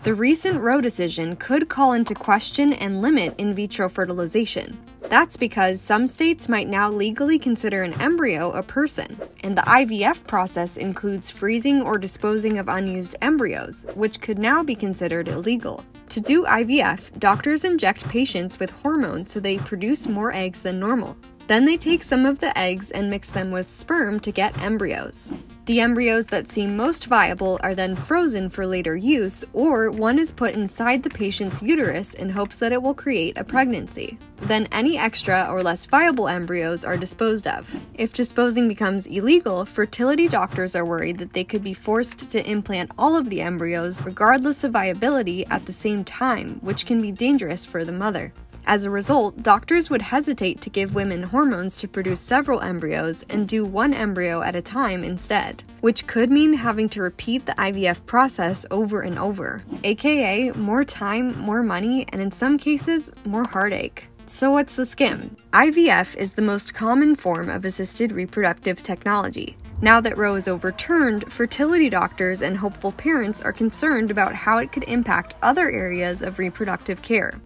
The recent Roe decision could call into question and limit in vitro fertilization. That's because some states might now legally consider an embryo a person, and the IVF process includes freezing or disposing of unused embryos, which could now be considered illegal. To do IVF, doctors inject patients with hormones so they produce more eggs than normal. Then they take some of the eggs and mix them with sperm to get embryos. The embryos that seem most viable are then frozen for later use, or one is put inside the patient's uterus in hopes that it will create a pregnancy. Then any extra or less viable embryos are disposed of. If disposing becomes illegal, fertility doctors are worried that they could be forced to implant all of the embryos regardless of viability at the same time, which can be dangerous for the mother. As a result, doctors would hesitate to give women hormones to produce several embryos and do one embryo at a time instead, which could mean having to repeat the IVF process over and over, aka more time, more money, and in some cases, more heartache. So what's the skim? IVF is the most common form of assisted reproductive technology. Now that Roe is overturned, fertility doctors and hopeful parents are concerned about how it could impact other areas of reproductive care.